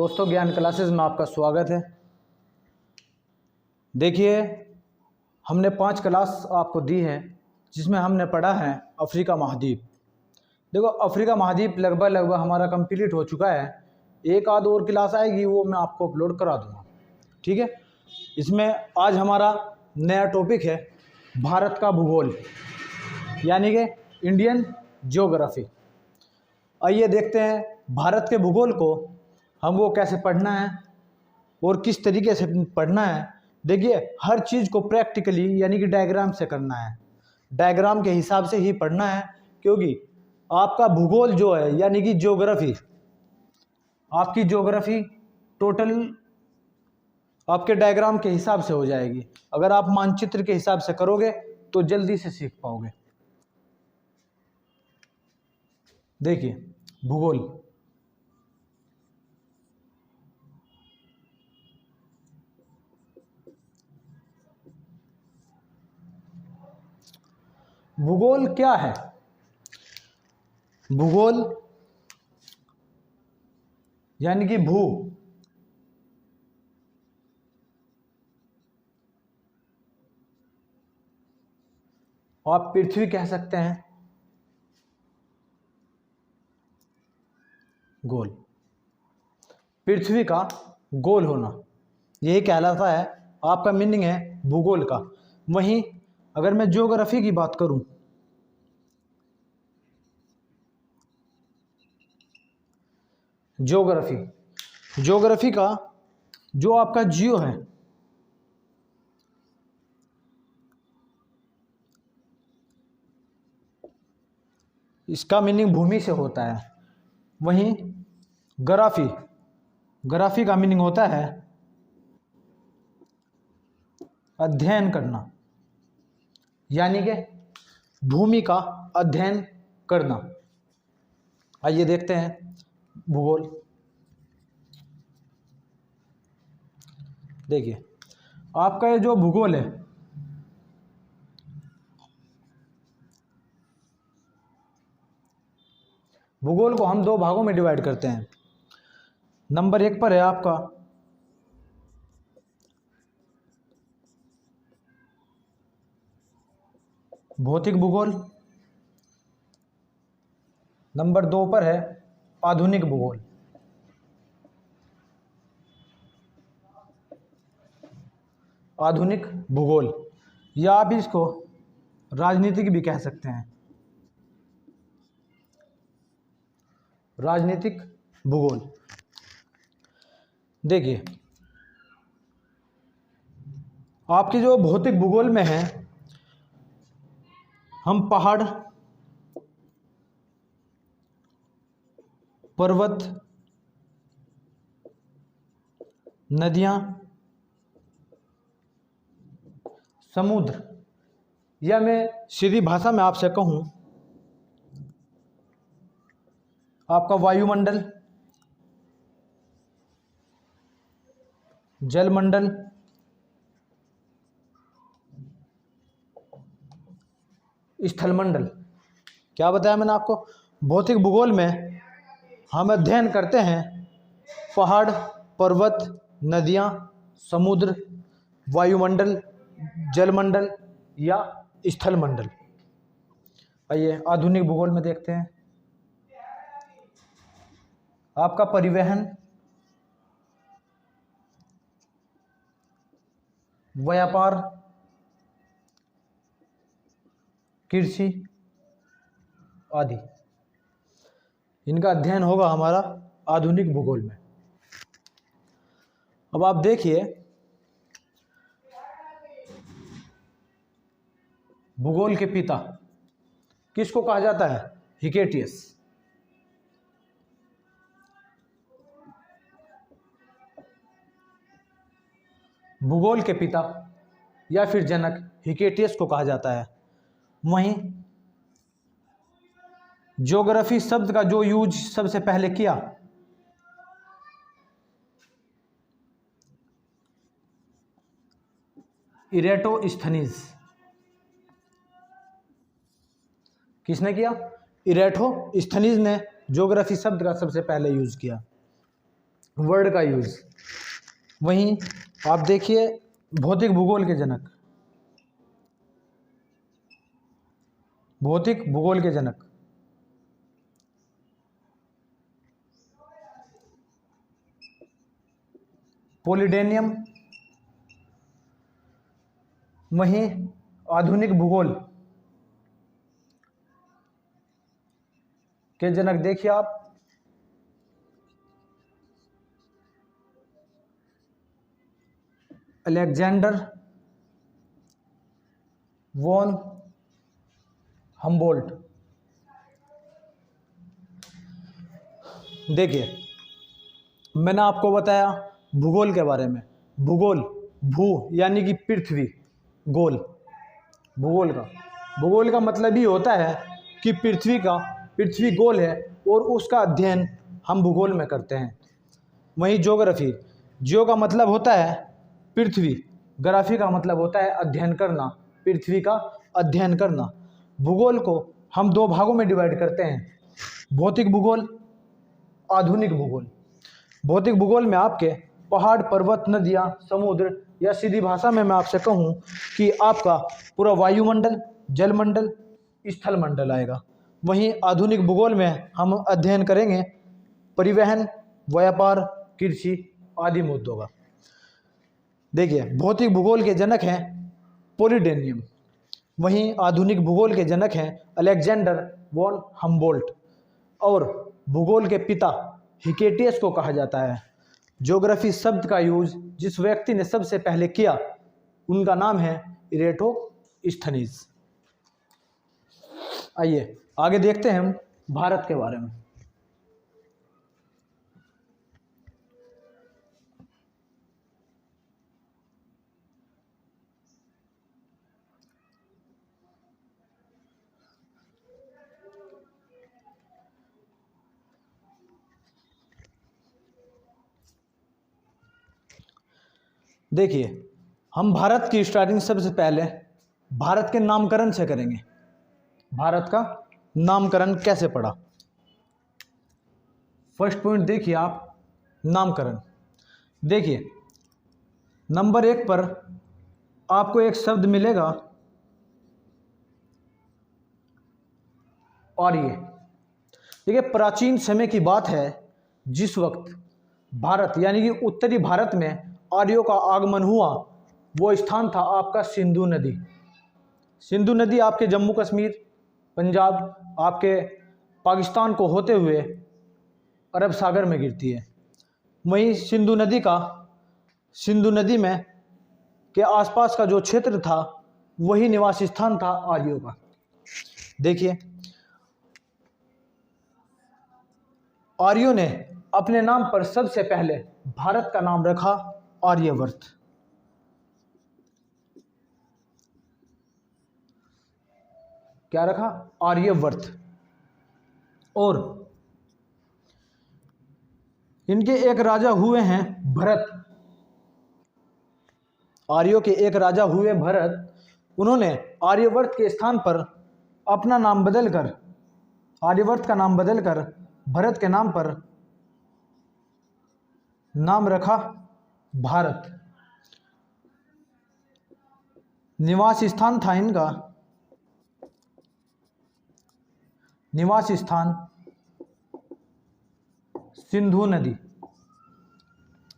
दोस्तों, ज्ञान क्लासेस में आपका स्वागत है। देखिए, हमने 5 क्लास आपको दी है जिसमें हमने पढ़ा है अफ्रीका महाद्वीप। देखो, अफ्रीका महाद्वीप लगभग हमारा कंप्लीट हो चुका है। एक आध और क्लास आएगी, वो मैं आपको अपलोड करा दूँगा, ठीक है। इसमें आज हमारा नया टॉपिक है भारत का भूगोल, यानी कि इंडियन ज्योग्राफी। आइए देखते हैं भारत के भूगोल को हमको कैसे पढ़ना है और किस तरीके से पढ़ना है। देखिए, हर चीज़ को प्रैक्टिकली यानी कि डायग्राम से करना है, डायग्राम के हिसाब से ही पढ़ना है, क्योंकि आपका भूगोल जो है यानी कि ज्योग्राफी, आपकी ज्योग्राफी टोटल आपके डायग्राम के हिसाब से हो जाएगी। अगर आप मानचित्र के हिसाब से करोगे तो जल्दी से सीख पाओगे। देखिए, भूगोल भूगोल क्या है? भूगोल यानी कि भू, आप पृथ्वी कह सकते हैं, गोल, पृथ्वी का गोल होना, यही कहलाता है, आपका मीनिंग है भूगोल का। वहीं अगर मैं ज्योग्राफी की बात करूं, ज्योग्राफी का जो आपका जियो है, इसका मीनिंग भूमि से होता है। वहीं ग्राफी का मीनिंग होता है अध्ययन करना, यानी कि भूमि का अध्ययन करना। आइए देखते हैं भूगोल। देखिए, आपका ये जो भूगोल है, भूगोल को हम 2 भागों में डिवाइड करते हैं। नंबर 1 पर है आपका भौतिक भूगोल, नंबर 2 पर है आधुनिक भूगोल। आधुनिक भूगोल या आप इसको राजनीतिक भी कह सकते हैं, राजनीतिक भूगोल। देखिए, आपके जो भौतिक भूगोल में है, हम पहाड़, पर्वत, नदियां, समुद्र, या मैं सीधी भाषा में आपसे कहूं, आपका वायुमंडल, जलमंडल, स्थलमंडल। क्या बताया मैंने आपको? भौतिक भूगोल में हम अध्ययन करते हैं पहाड़, पर्वत, नदियां, समुद्र, वायुमंडल, जलमंडल या स्थलमंडल। आइए आधुनिक भूगोल में देखते हैं। आपका परिवहन, व्यापार, कृषि आदि, इनका अध्ययन होगा हमारा आधुनिक भूगोल में। अब आप देखिए, भूगोल के पिता किसको कहा जाता है? हिकेटियस। भूगोल के पिता या फिर जनक हिकेटियस को कहा जाता है। वहीं ज्योग्राफी शब्द का जो यूज सबसे पहले किया, इरेटोस्थनीज। किसने किया? इरेटोस्थनीज ने ज्योग्राफी शब्द का सबसे पहले यूज किया। वर्ड का यूज। वहीं आप देखिए भौतिक भूगोल के जनक, भौतिक भूगोल के जनक पॉलिडेनियम। वहीं आधुनिक भूगोल के जनक देखिए आप अलेक्जेंडर वॉन हम्बोल्ट। देखिए मैंने आपको बताया भूगोल के बारे में। भूगोल, भू यानी कि पृथ्वी, गोल, भूगोल का मतलब ही होता है कि पृथ्वी गोल है और उसका अध्ययन हम भूगोल में करते हैं। वहीं ज्योग्राफी, जियो का मतलब होता है पृथ्वी, ग्राफी का मतलब होता है अध्ययन करना, पृथ्वी का अध्ययन करना। भूगोल को हम दो भागों में डिवाइड करते हैं, भौतिक भूगोल, आधुनिक भूगोल। भौतिक भूगोल में आपके पहाड़, पर्वत, नदियाँ, समुद्र, या सीधी भाषा में मैं आपसे कहूँ कि आपका पूरा वायुमंडल, जलमंडल, स्थलमंडल आएगा। वहीं आधुनिक भूगोल में हम अध्ययन करेंगे परिवहन, व्यापार, कृषि आदि मुद्दों का। देखिए भौतिक भूगोल के जनक हैं पॉलिडेनियम, वहीं आधुनिक भूगोल के जनक हैं अलेक्जेंडर वॉन हम्बोल्ट, और भूगोल के पिता हिकेटियस को कहा जाता है। ज्योग्राफी शब्द का यूज जिस व्यक्ति ने सबसे पहले किया उनका नाम है इरेटोस्थनीज। आइए आगे देखते हैं हम भारत के बारे में। देखिए हम भारत की स्टार्टिंग सबसे पहले भारत के नामकरण से करेंगे। भारत का नामकरण कैसे पड़ा? फर्स्ट पॉइंट देखिए आप, नामकरण। देखिए नंबर 1 पर आपको एक शब्द मिलेगा आर्य। देखिए प्राचीन समय की बात है जिस वक्त भारत यानी कि उत्तरी भारत में आर्यों का आगमन हुआ, वो स्थान था आपका सिंधु नदी। सिंधु नदी आपके जम्मू कश्मीर, पंजाब, आपके पाकिस्तान को होते हुए अरब सागर में गिरती है। वहीं सिंधु नदी में के आसपास का जो क्षेत्र था वही निवास स्थान था आर्यों का। देखिए आर्यों ने अपने नाम पर सबसे पहले भारत का नाम रखा आर्यवर्त। क्या रखा? आर्यवर्त। और इनके एक राजा हुए हैं भरत। आर्यों के एक राजा हुए भरत। उन्होंने आर्यवर्त के स्थान पर अपना नाम बदलकर, आर्यवर्त का नाम बदलकर भरत के नाम पर नाम रखा भारत। निवास स्थान था इनका, निवास स्थान सिंधु नदी।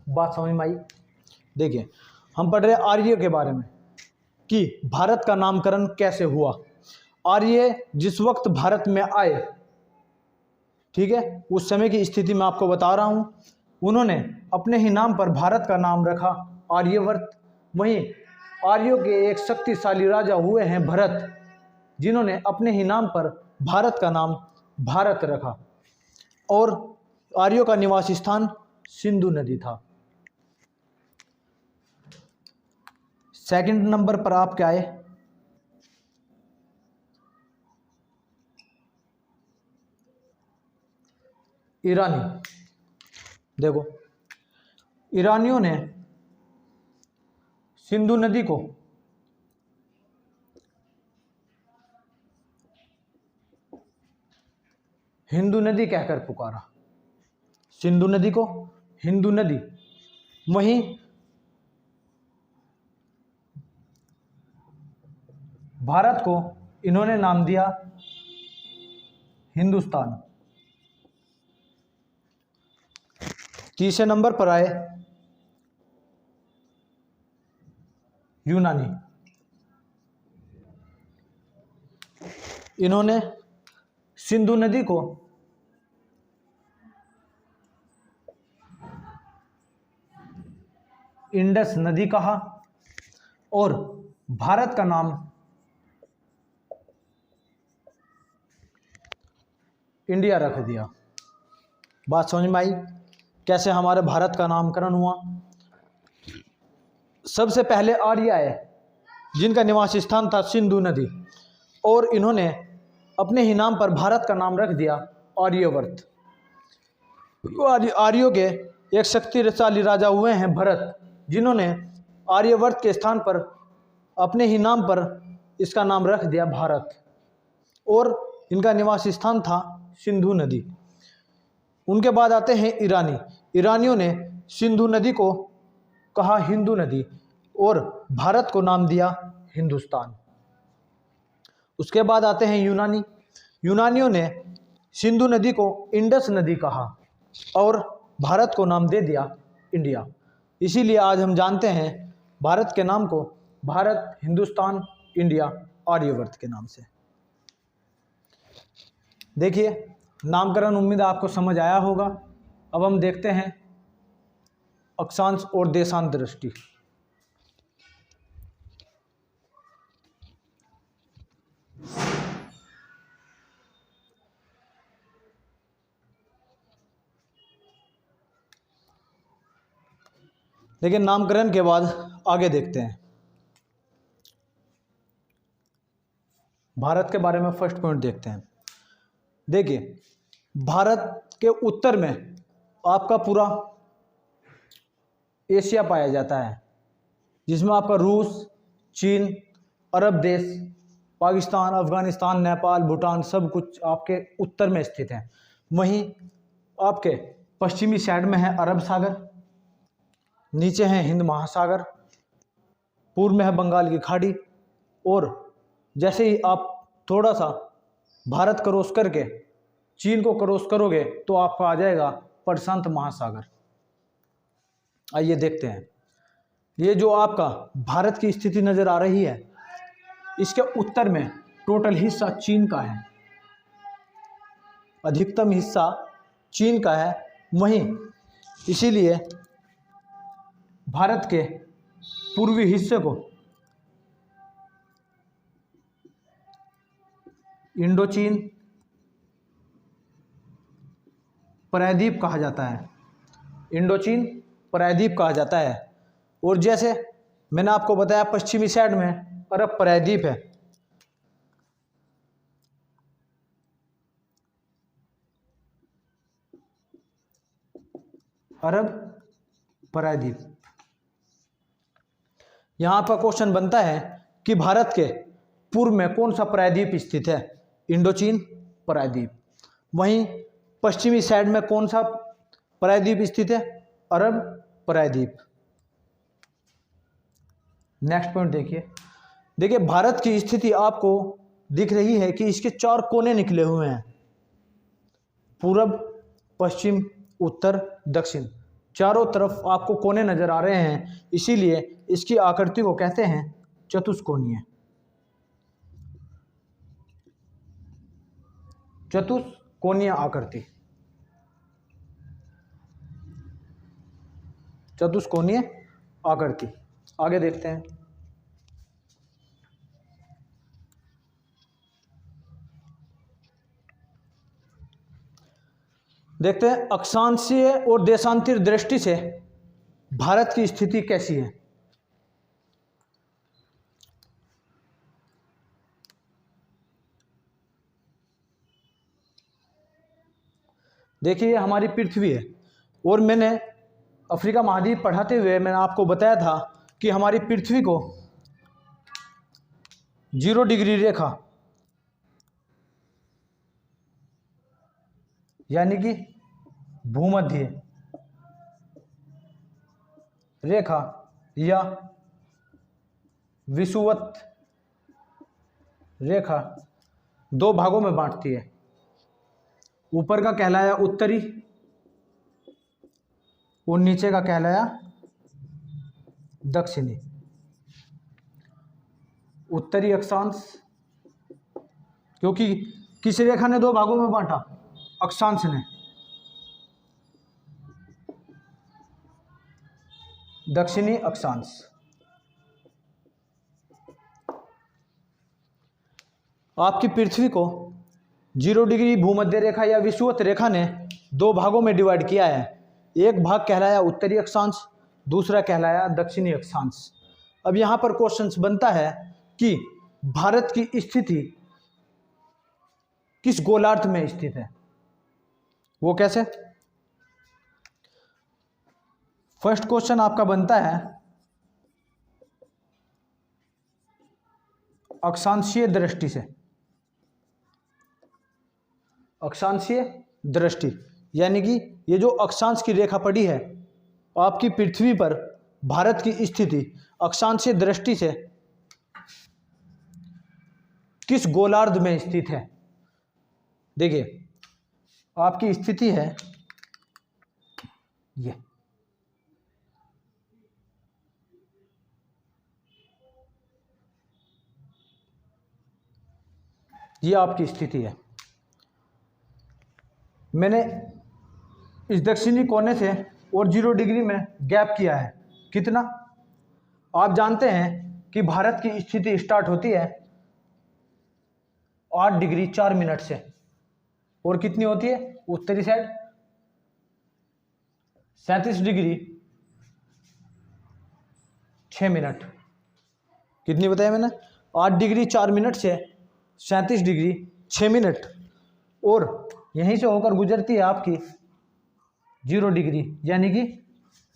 बात समझ में आई? देखिए हम पढ़ रहे आर्य के बारे में कि भारत का नामकरण कैसे हुआ। आर्य जिस वक्त भारत में आए, ठीक है, उस समय की स्थिति मैं आपको बता रहा हूं। उन्होंने अपने ही नाम पर भारत का नाम रखा आर्यवर्त। वहीं आर्यों के एक शक्तिशाली राजा हुए हैं भरत, जिन्होंने अपने ही नाम पर भारत का नाम भारत रखा, और आर्यों का निवास स्थान सिंधु नदी था। सेकंड नंबर पर आप क्या आए? ईरानी। देखो ईरानियों ने सिंधु नदी को हिंदू नदी कहकर पुकारा। सिंधु नदी को हिंदू नदी। वहीं भारत को इन्होंने नाम दिया हिंदुस्तान। तीसरे नंबर पर आए यूनानी। इन्होंने सिंधु नदी को इंडस नदी कहा और भारत का नाम इंडिया रख दिया। बात समझ में आई कैसे हमारे भारत का नामकरण हुआ? सबसे पहले आर्य आए जिनका निवास स्थान था सिंधु नदी, और इन्होंने अपने ही नाम पर भारत का नाम रख दिया आर्यवर्त। आर्यों के एक शक्तिशाली राजा हुए हैं भरत, जिन्होंने आर्यवर्त के स्थान पर अपने ही नाम पर इसका नाम रख दिया भारत, और इनका निवास स्थान था सिंधु नदी। उनके बाद आते हैं ईरानी। ईरानियों ने सिंधु नदी को कहा हिंदू नदी और भारत को नाम दिया हिंदुस्तान। उसके बाद आते हैं यूनानी। यूनानियों ने सिंधु नदी को इंडस नदी कहा और भारत को नाम दे दिया इंडिया। इसीलिए आज हम जानते हैं भारत के नाम को भारत, हिंदुस्तान, इंडिया, आर्यवर्त के नाम से। देखिए नामकरण उम्मीद आपको समझ आया होगा। अब हम देखते हैं अक्षांश और देशांत दृष्टि। लेकिन नामकरण के बाद आगे देखते हैं भारत के बारे में। फर्स्ट पॉइंट देखते हैं। देखिए भारत के उत्तर में आपका पूरा एशिया पाया जाता है, जिसमें आपका रूस, चीन, अरब देश, पाकिस्तान, अफगानिस्तान, नेपाल, भूटान सब कुछ आपके उत्तर में स्थित है। वहीं आपके पश्चिमी साइड में है अरब सागर, नीचे है हिंद महासागर, पूर्व में है बंगाल की खाड़ी, और जैसे ही आप थोड़ा सा भारत क्रॉस करके चीन को क्रॉस करोगे तो आपको आ जाएगा प्रशांत महासागर। आइए देखते हैं। ये जो आपका भारत की स्थिति नज़र आ रही है, इसके उत्तर में टोटल हिस्सा चीन का है, अधिकतम हिस्सा चीन का है। वहीं इसीलिए भारत के पूर्वी हिस्से को इंडोचीन प्रायद्वीप कहा जाता है। इंडोचीन प्रायद्वीप कहा जाता है। और जैसे मैंने आपको बताया पश्चिमी साइड में अरब प्रायद्वीप है। अरब प्रायद्वीप। यहां पर क्वेश्चन बनता है कि भारत के पूर्व में कौन सा प्रायद्वीप स्थित है? इंडोचीन प्रायद्वीप। वहीं पश्चिमी साइड में कौन सा प्रायद्वीप स्थित है? अरब प्रायद्वीप। नेक्स्ट पॉइंट देखिए भारत की स्थिति आपको दिख रही है कि इसके 4 कोने निकले हुए हैं, पूरब, पश्चिम, उत्तर, दक्षिण। चारों तरफ आपको कोने नजर आ रहे हैं, इसीलिए इसकी आकृति को कहते हैं चतुष्कोणीय। चतुष्कोणीय आकृति, चतुष्कोणीय आकृति। आगे देखते हैं। देखते हैं अक्षांशीय और देशांतरीय दृष्टि से भारत की स्थिति कैसी है। देखिए ये हमारी पृथ्वी है, और मैंने अफ्रीका महाद्वीप पढ़ाते हुए मैंने आपको बताया था कि हमारी पृथ्वी को 0 डिग्री रेखा यानी कि भूमध्य रेखा या विषुवत रेखा दो भागों में बांटती है। ऊपर का कहलाया उत्तरी और नीचे का कहलाया दक्षिणी। उत्तरी अक्षांश, क्योंकि किस रेखा ने दो भागों में बांटा? अक्षांश ने। दक्षिणी अक्षांश। आपकी पृथ्वी को 0 डिग्री भूमध्य रेखा या विषुवत रेखा ने दो भागों में डिवाइड किया है। एक भाग कहलाया उत्तरी अक्षांश, दूसरा कहलाया दक्षिणी अक्षांश। अब यहां पर क्वेश्चन बनता है कि भारत की स्थिति किस गोलार्ध में स्थित है? वो कैसे? फर्स्ट क्वेश्चन आपका बनता है अक्षांशीय दृष्टि से। अक्षांशीय दृष्टि यानी कि ये जो अक्षांश की रेखा पड़ी है, आपकी पृथ्वी पर भारत की स्थिति अक्षांशीय दृष्टि से किस गोलार्ध में स्थित है? देखिए, आपकी स्थिति है ये आपकी स्थिति है। मैंने इस दक्षिणी कोने से और 0 डिग्री में गैप किया है। कितना? आप जानते हैं कि भारत की स्थिति स्टार्ट होती है 8 डिग्री 4 मिनट से, और कितनी होती है उत्तरी साइड? 37 degree 6 minute. कितनी बताया मैंने? 8 डिग्री 4 मिनट से 37 डिग्री 6 मिनट, और यहीं से होकर गुजरती है आपकी 0 डिग्री यानी कि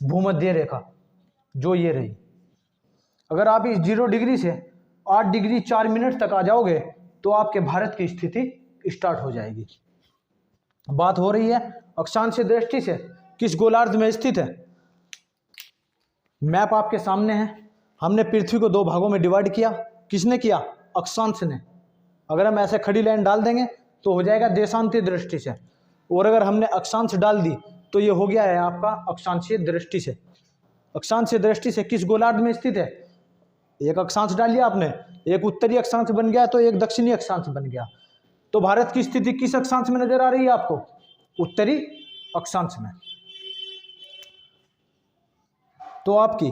भूमध्य रेखा, जो ये रही। अगर आप इस 0 डिग्री से 8 डिग्री 4 मिनट तक आ जाओगे तो आपके भारत की स्थिति स्टार्ट हो जाएगी। बात हो रही है अक्षांशीय दृष्टि से किस गोलार्ध में स्थित है। मैप आपके सामने है। हमने पृथ्वी को दो भागों में डिवाइड किया। किसने किया? अक्षांश ने। अगर हम ऐसे खड़ी लाइन डाल देंगे तो हो जाएगा देशांतीय दृष्टि से, और अगर हमने अक्षांश डाल दी तो ये हो गया है आपका अक्षांशीय दृष्टि से। अक्षांशीय दृष्टि से किस गोलार्ध में स्थित है? एक अक्षांश डाल लिया आपने, एक उत्तरी अक्षांश बन गया तो एक दक्षिणी अक्षांश बन गया। तो भारत की स्थिति किस अक्षांश में नजर आ रही है आपको? उत्तरी अक्षांश में। तो आपकी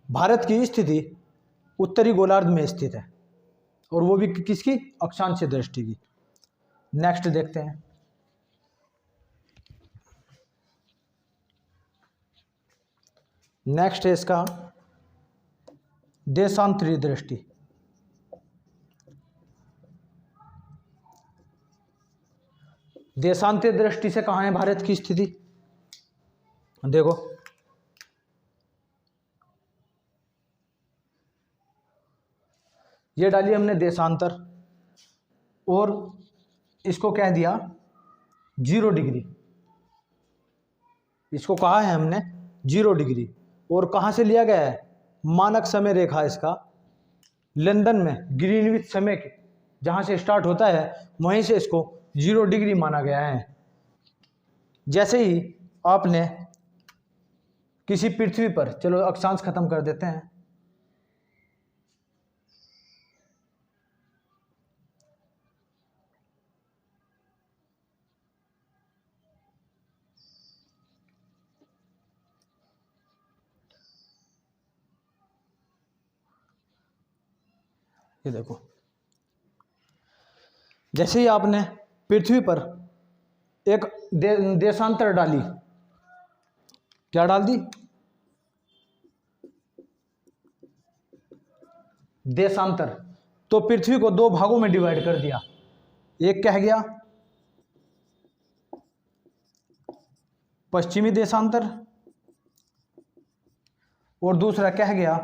भारत की स्थिति उत्तरी गोलार्ध में स्थित है, और वो भी किसकी? अक्षांशीय दृष्टि की। नेक्स्ट देखते हैं। नेक्स्ट है इसका देशांतरी दृष्टि। देशांतरीय दृष्टि से कहाँ है भारत की स्थिति? देखो, ये डाली हमने देशांतर, और इसको कह दिया 0 डिग्री। इसको कहा है हमने 0 डिग्री, और कहाँ से लिया गया है? मानक समय रेखा इसका लंदन में ग्रीनविच समय के जहाँ से स्टार्ट होता है वहीं से इसको 0 डिग्री माना गया है। जैसे ही आपने किसी पृथ्वी पर, चलो अक्षांश खत्म कर देते हैं, ये देखो, जैसे ही आपने पृथ्वी पर एक देशांतर डाली, क्या डाल दी? देशांतर। तो पृथ्वी को दो भागों में डिवाइड कर दिया। एक कह गया पश्चिमी देशांतर, और दूसरा कह गया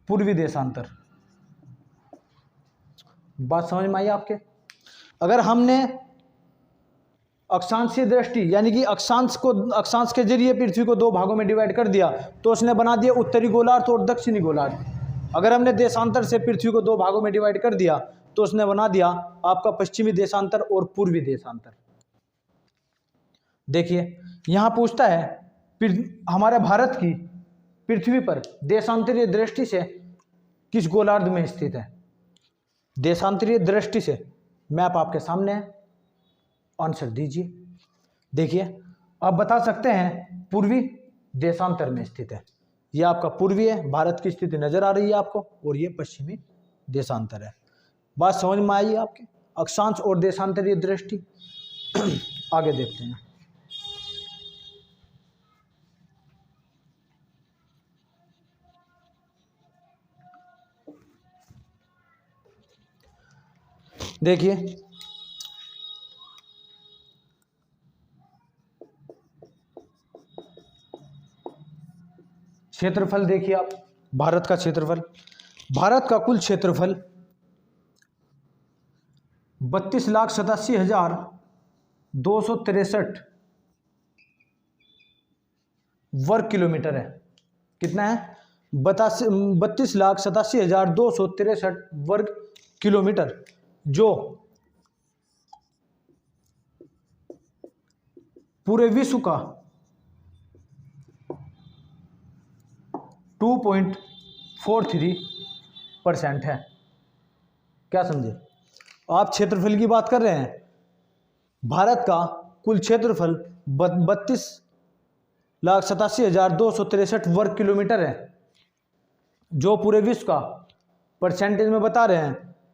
पूर्वी देशांतर। बात समझ में आई आपके? अगर हमने अक्षांशीय दृष्टि यानी कि अक्षांश के जरिए पृथ्वी को दो भागों में डिवाइड कर दिया तो उसने बना दिया उत्तरी गोलार्ध और दक्षिणी गोलार्ध। अगर हमने देशांतर से पृथ्वी को दो भागों में डिवाइड कर दिया तो उसने बना दिया आपका पश्चिमी देशांतर और पूर्वी देशांतर। देखिए यहां पूछता है हमारे भारत की पृथ्वी पर देशांतरीय दृष्टि से किस गोलार्ध में स्थित है। देशांतरीय दृष्टि से मैप आपके सामने है, आंसर दीजिए। देखिए आप बता सकते हैं पूर्वी देशांतर में स्थित है। यह आपका पूर्वी है, भारत की स्थिति नजर आ रही है आपको, और ये पश्चिमी देशांतर है। बात समझ में आई आपके, अक्षांश और देशांतरीय दृष्टि। आगे देखते हैं। देखिए क्षेत्रफल देखिए आप, भारत का क्षेत्रफल, भारत का कुल क्षेत्रफल 32,87,263 वर्ग किलोमीटर है। कितना है? 32,87,263 वर्ग किलोमीटर, जो पूरे विश्व का 2.43% है। क्या समझे आप? क्षेत्रफल की बात कर रहे हैं, भारत का कुल क्षेत्रफल 32,87,263 वर्ग किलोमीटर है, जो पूरे विश्व का परसेंटेज में बता रहे हैं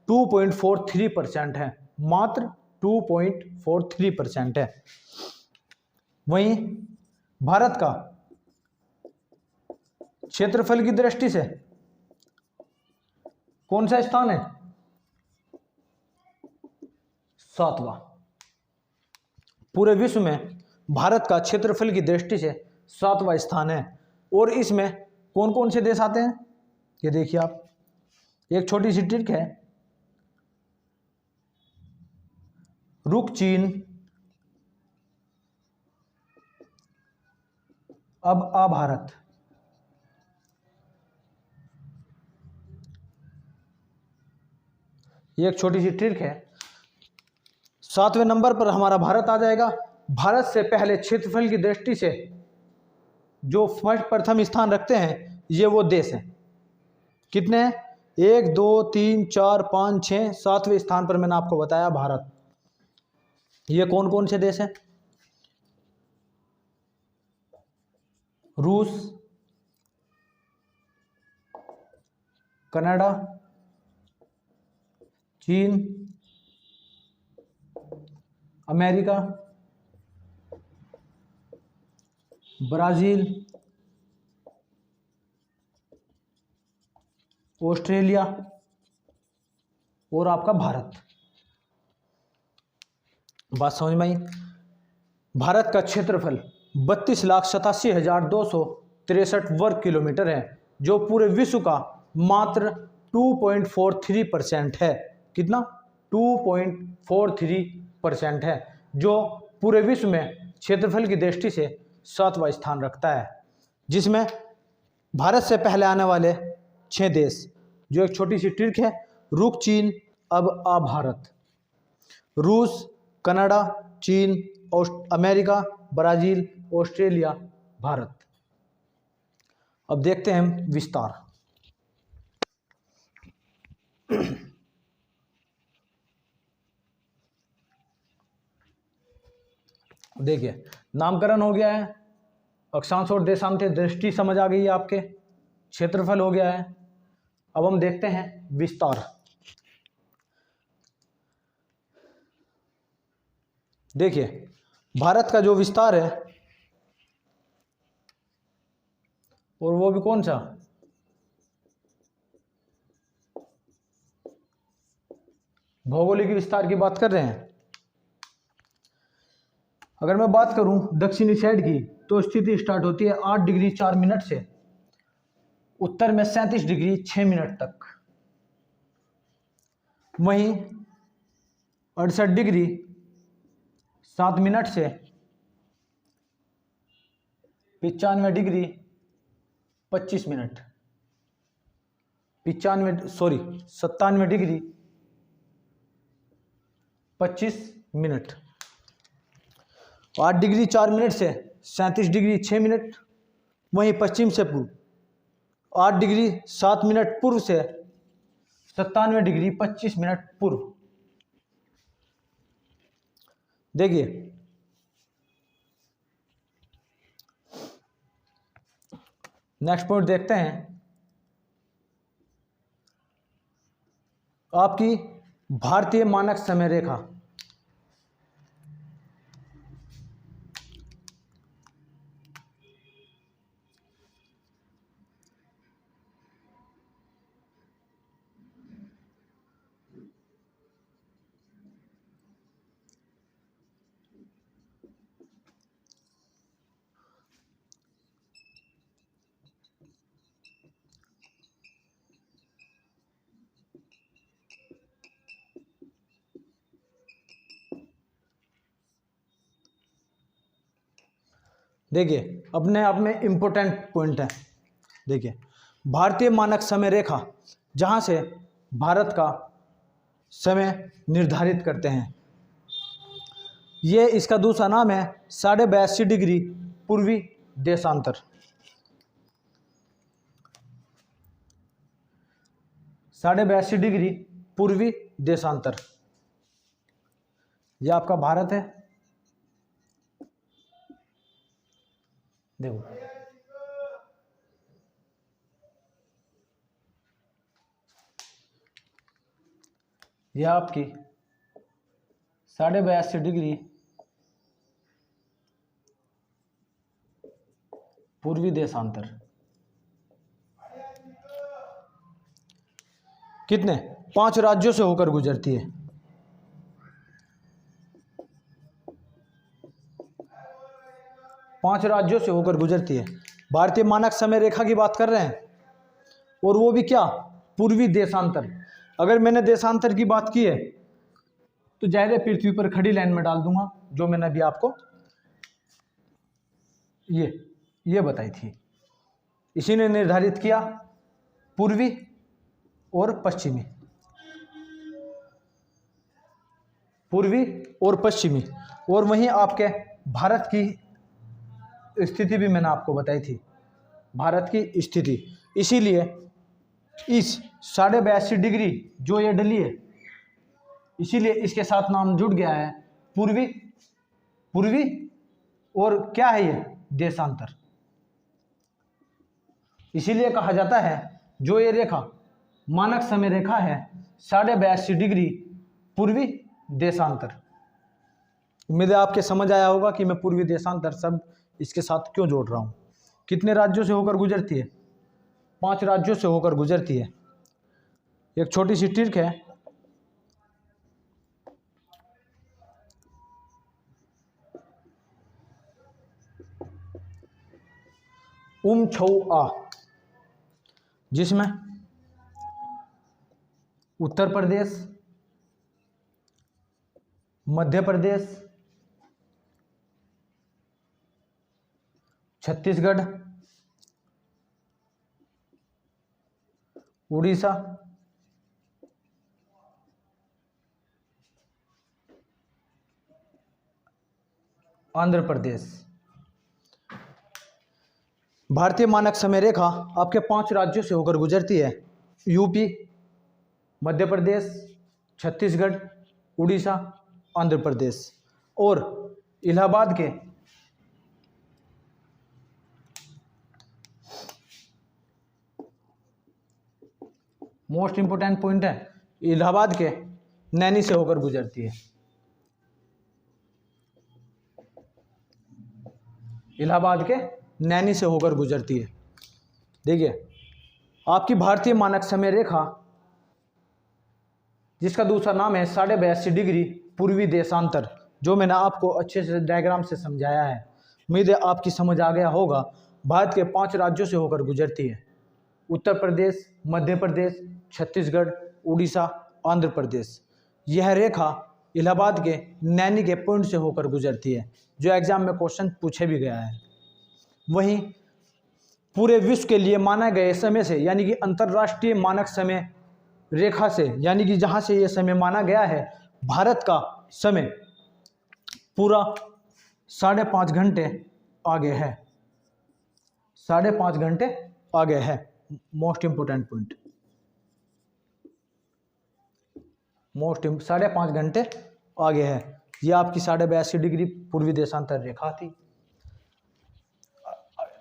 2.43% है, मात्र 2.43% है। वहीं भारत का क्षेत्रफल की दृष्टि से कौन सा स्थान है? 7वां। पूरे विश्व में भारत का क्षेत्रफल की दृष्टि से 7वां स्थान है। और इसमें कौन कौन से देश आते हैं ये देखिए आप, एक छोटी सी ट्रिक है। रुक चीन, अब आ भारत। ये एक छोटी सी ट्रिक है। 7वें नंबर पर हमारा भारत आ जाएगा। भारत से पहले क्षेत्रफल की दृष्टि से जो प्रथम स्थान रखते हैं ये वो देश हैं। कितने हैं? 1 2 3 4 5 6 7वें स्थान पर मैंने आपको बताया भारत। ये कौन कौन से देश हैं? रूस, कनाडा, चीन, अमेरिका, ब्राजील, ऑस्ट्रेलिया और आपका भारत। बात समझ में आई? भारत का क्षेत्रफल 32,87,263 वर्ग किलोमीटर है, जो पूरे विश्व का मात्र 2.43% है। कितना? 2.43% है, जो पूरे विश्व में क्षेत्रफल की दृष्टि से 7वां स्थान रखता है, जिसमें भारत से पहले आने वाले 6 देश, जो एक छोटी सी ट्रिक है, रुक चीन, अब आ भारत। रूस, कनाडा, चीन, अमेरिका, ब्राजील, ऑस्ट्रेलिया, भारत। अब देखते हैं विस्तार। देखिए नामकरण हो गया है, अक्षांश और देशांतर दृष्टि समझ आ गई है आपके, क्षेत्रफल हो गया है। अब हम देखते हैं विस्तार। देखिए भारत का जो विस्तार है, और वो भी कौन सा? भौगोलिक विस्तार की बात कर रहे हैं। अगर मैं बात करूं दक्षिणी साइड की, तो स्थिति स्टार्ट होती है 8 डिग्री 4 मिनट से, उत्तर में 37 डिग्री 6 मिनट तक। वहीं 68 डिग्री 7 मिनट से 95 degree 25 minute, 97 degree 25 minute. 8 degree 4 minute से 37 डिग्री 6 मिनट, वहीं पश्चिम से पूर्व 8 डिग्री 7 मिनट पूर्व से 97 डिग्री 25 मिनट पूर्व। देखिए नेक्स्ट पॉइंट देखते हैं, आपकी भारतीय मानक समय रेखा। देखिए अपने आप में इम्पोर्टेंट पॉइंट है। देखिए भारतीय मानक समय रेखा, जहाँ से भारत का समय निर्धारित करते हैं, ये इसका दूसरा नाम है 82.5 डिग्री पूर्वी देशांतर। 82.5 डिग्री पूर्वी देशांतर, यह आपका भारत है। देखो यह आपकी 82.5 डिग्री पूर्वी देशांतर कितने 5 राज्यों से होकर गुजरती है। पांच राज्यों से होकर गुजरती है। भारतीय मानक समय रेखा की बात कर रहे हैं, और वो भी क्या, पूर्वी देशांतर। अगर मैंने देशांतर की बात की है तो जाहिर है पृथ्वी पर खड़ी लाइन में डाल दूंगा, जो मैंने अभी आपको ये बताई थी। इसी ने निर्धारित किया पूर्वी और पश्चिमी, पूर्वी और पश्चिमी। और वहीं आपके भारत की स्थिति भी मैंने आपको बताई थी, भारत की स्थिति। इसीलिए इस 82.5 डिग्री जो ये डली है, इसीलिए इसके साथ नाम जुड़ गया है पूर्वी, पूर्वी और क्या है ये, देशांतर। इसीलिए कहा जाता है जो ये रेखा मानक समय रेखा है 82.5 डिग्री पूर्वी देशांतर। उम्मीद है आपके समझ आया होगा कि मैं पूर्वी देशांतर सब इसके साथ क्यों जोड़ रहा हूं। कितने राज्यों से होकर गुजरती है, 5 राज्यों से होकर गुजरती है। एक छोटी सी ट्रिक है, छौ आ, जिसमें उत्तर प्रदेश, मध्य प्रदेश, छत्तीसगढ़, उड़ीसा, आंध्र प्रदेश। भारतीय मानक समय रेखा आपके 5 राज्यों से होकर गुजरती है, यूपी, मध्य प्रदेश, छत्तीसगढ़, उड़ीसा, आंध्र प्रदेश। और इलाहाबाद के मोस्ट इंपोर्टेंट पॉइंट है, इलाहाबाद के नैनी से होकर गुजरती है। इलाहाबाद के नैनी से होकर गुजरती है। देखिए आपकी भारतीय मानक समय रेखा, जिसका दूसरा नाम है 82.5 डिग्री पूर्वी देशांतर, जो मैंने आपको अच्छे से डायग्राम से समझाया है, उम्मीद है आपकी समझ आ गया होगा। भारत के 5 राज्यों से होकर गुजरती है, उत्तर प्रदेश, मध्य प्रदेश, छत्तीसगढ़, उड़ीसा, आंध्र प्रदेश। यह रेखा इलाहाबाद के नैनी के पॉइंट से होकर गुजरती है, जो एग्जाम में क्वेश्चन पूछे भी गया है। वहीं पूरे विश्व के लिए माना गए समय से, यानी कि अंतर्राष्ट्रीय मानक समय रेखा से, यानी कि जहाँ से ये समय माना गया है, भारत का समय पूरा 5.5 घंटे आगे है, 5.5 घंटे आगे है। मोस्ट इंपोर्टेंट पॉइंट, 5.5 घंटे आगे है। ये आपकी 82.5 डिग्री पूर्वी देशांतर रेखा थी।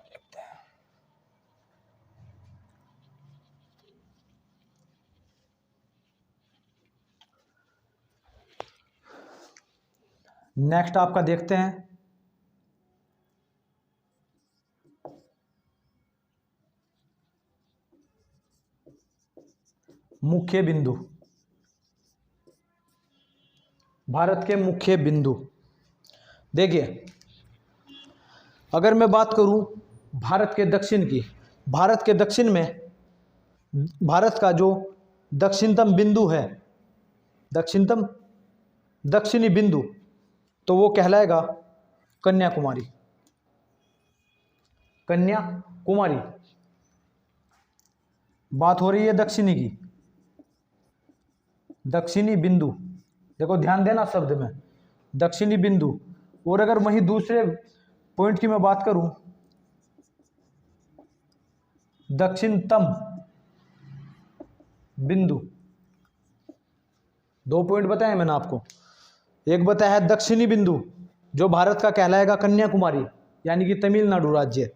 देखते हैं नेक्स्ट, आपका देखते हैं मुख्य बिंदु, भारत के मुख्य बिंदु। देखिए, अगर मैं बात करूं भारत के दक्षिण की, भारत के दक्षिण में भारत का जो दक्षिणतम बिंदु है, दक्षिणी बिंदु, तो वो कहलाएगा कन्याकुमारी। कन्याकुमारी बात हो रही है दक्षिणी की, दक्षिणी बिंदु। देखो ध्यान देना शब्द में, दक्षिणी बिंदु। और अगर वहीं दूसरे पॉइंट की मैं बात करूं, दक्षिणतम बिंदु। 2 पॉइंट बताए मैंने आपको, एक बताया है दक्षिणी बिंदु जो भारत का कहलाएगा कन्याकुमारी, यानी कि तमिलनाडु राज्य।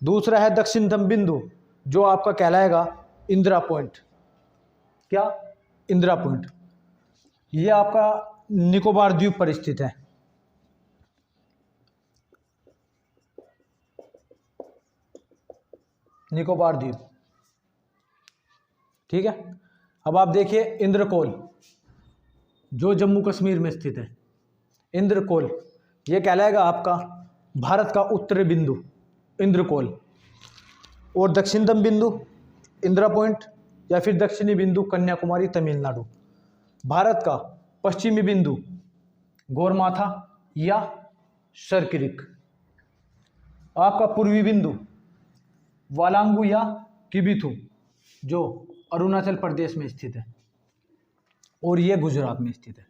दूसरा है दक्षिणतम बिंदु जो आपका कहलाएगा इंदिरा पॉइंट। क्या? इंदिरा पॉइंट। ये आपका निकोबार द्वीप पर स्थित है। निकोबार द्वीप, ठीक है। अब आप देखिए इंद्रकोल, जो जम्मू कश्मीर में स्थित है। इंद्रकोल ये कहलाएगा आपका भारत का उत्तरी बिंदु, इंद्रकोल। और दक्षिणतम बिंदु इंदिरा पॉइंट, या फिर दक्षिणी बिंदु कन्याकुमारी तमिलनाडु। भारत का पश्चिमी बिंदु गोरमाथा या सरक्रिक। आपका पूर्वी बिंदु वालांगू या किबिथु, जो अरुणाचल प्रदेश में स्थित है, और ये गुजरात में स्थित है।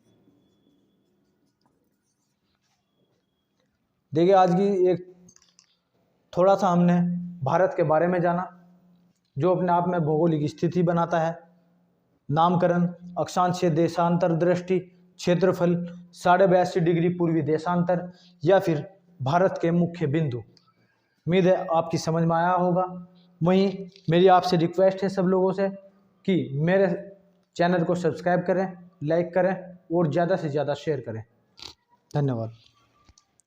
देखिए, आज की एक थोड़ा सा हमने भारत के बारे में जाना, जो अपने आप में भौगोलिक स्थिति बनाता है। नामकरण, अक्षांशीय देशांतर दृष्टि, क्षेत्रफल, 82.5 डिग्री पूर्वी देशांतर, या फिर भारत के मुख्य बिंदु। उम्मीद है आपकी समझ में आया होगा। वहीं मेरी आपसे रिक्वेस्ट है सब लोगों से कि मेरे चैनल को सब्सक्राइब करें, लाइक करें और ज़्यादा से ज़्यादा शेयर करें। धन्यवाद।